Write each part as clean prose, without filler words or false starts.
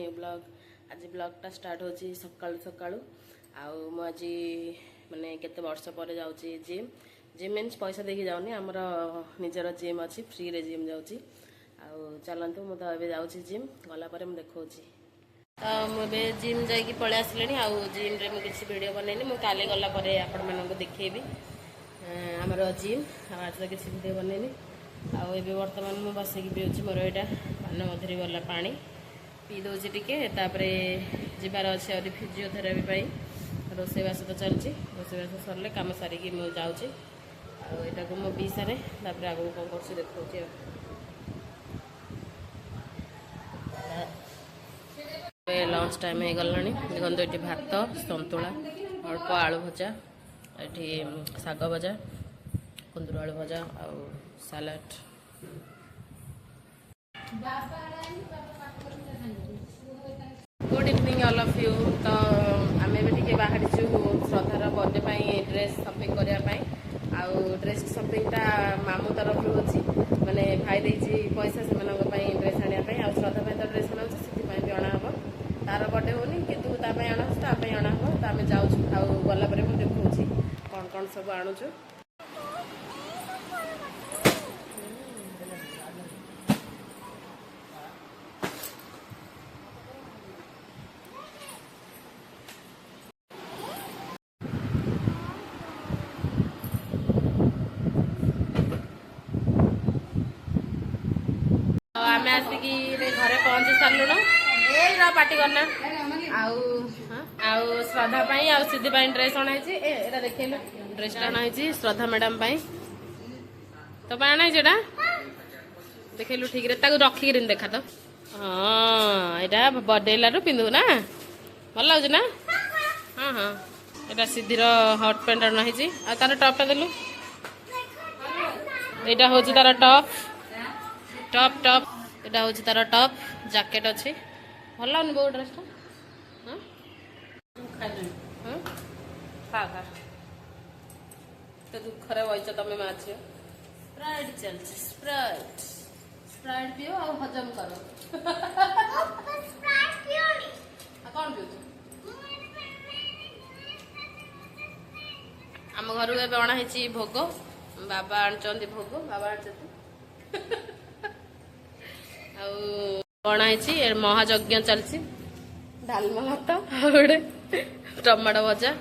new blog आज ब्लॉगटा start होची सकाळू सकाळू आउ मु आज माने केते वर्ष पर जाउची जिम जिम मीन्स पैसा देके जाउनी हमर निजर जिम अछि फ्री रे जिम जाउची आउ चलंतु मु तो एबे जाउची जिम गला परे मु देखौची तो मुझे जिम जाकि पलि आसले आउ जिम रे मु किसी वीडियो बनैनी मु काले गला परे आपण मानको देखेबी हमर जिम आज तो किसी वीडियो बनैनी आउ एबे वर्तमान मु बसिकी पिउची मोर एटा पान मधुरी वाला पानी पी दौची टिके तापरे जिबार अच्छे अभी फिजियोथेरापी पाई रोषेबास तो चलती रोषेबास सरले कम सारिकी मु जाउची आउ एटा को मु पी सारे तापरे आगु कोन करछि देखौची लंच टाइम हो गलानी देखो ये भात सतुला अल्प आलू भजा ये शाग भजा कुंदरू आलू भजा आउ salad good evening all of you तो आम भी बाहर श्रद्धार बर्थडे पाई ड्रेस शॉपिंग करने आउ ड्रेस शॉपिंगटा मामू तरफ अच्छी माने भाई देती पैसा से ड्रेस आने आउ श्रद्धा तो ड्रेस बनाऊँ से भी अणाब तार बर्थडे होनी कितु तापे अणाब तो आम जाऊँ आउ गला मुझे देखी कौन कौन सब आणुचु आम आसिकी घरे पहुँची सारूण ए पार्टी करना आउ श्रद्धा पाई आउ सिद्धि पाई ड्रेस अणाई एटा देखल ड्रेसटा अणाई श्रद्धा मैडम पाई तो अणाई देखलु ठीक रे रखिक देखा तो हाँ यहाँ बर्थडे लारू पिंधु ना भल लगे ना हाँ हाँ यहाँ सिद्धिर हट पैंट अणाई तार टपटा देलु यहाँ हूँ तार टप टप टप यहाँ हूँ तार टप जैकेट अच्छी भल लगुनि बो ड्रेसटा खा खा तो दुखरे वैच तुम माँ झी स्प्राइट चलती स्प्राइट स्प्राइट पिओ आ हजम करो कौन पिउ आम घर को अणाई भोग बाबा आनी भोग बाबा अणाई महायज्ञ चलती डालमा भात गोटे टमाटो भजा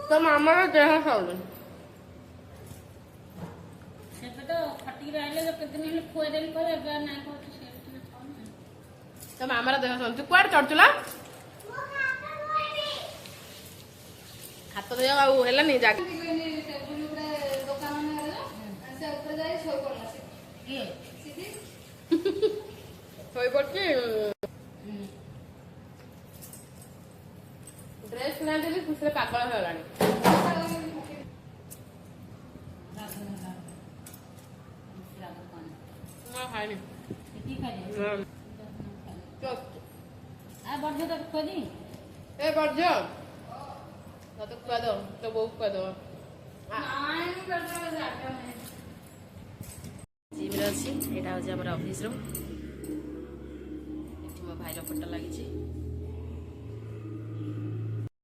तो मामा देह खाऊ तो मामार देह शुणु कुआड़े चढ़ुला हाथ दिया है जाग पड़ी ड्रेस किना खुशी पागल होगा खाई ए बढ़ तो खुआ दो तो बो खुआ दो जिम अच्छी यहाँ हूँ आम ऑफिस रूम मो भाईर फोटो लगी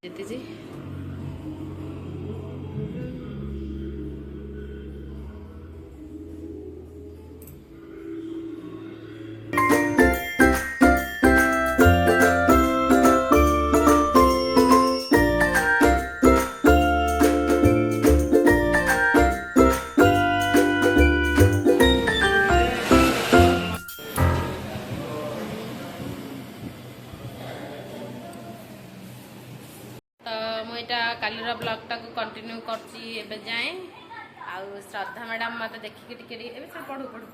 जीती कालीर ब्लॉगटा को कंटिन्यू कर जाए आउ श्रद्धा मैडम मत देखिए टे पढ़ू पढ़ू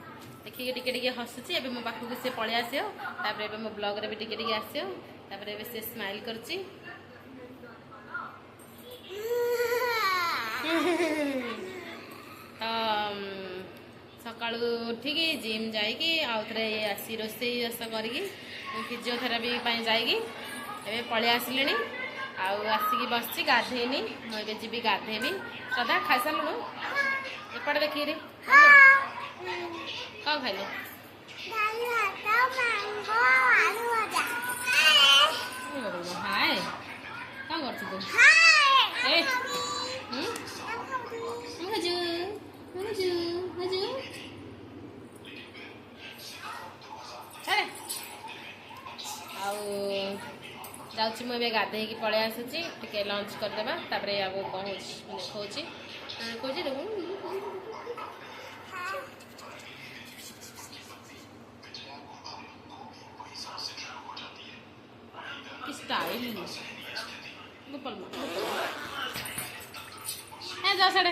देखिए टे हसुची मो पाखक सी पलि आसो मो ब्लॉग रे भी टे आसो से स्माइल कर सकाळू उठिकी जिम जाइकी आउथरे आसी रोषेई बास करिकी फिजियोथेरापी जाइकी एबे पळे आसिलिनी आउ आसिकी बसची गाधेनी मु एबे जीवी गाधेबी श्रद्धा खाई सारलुणु एपटे देखी रे कौन खाइलु हाय कौन करछु तू ए हजू हजू हजू अरे आउ जाऊँ मुझे गाधे पलि आसूची टे लंच करदेबा तापरे आगो कौन देखा कौच स्टाइल गोपाल जा साढ़े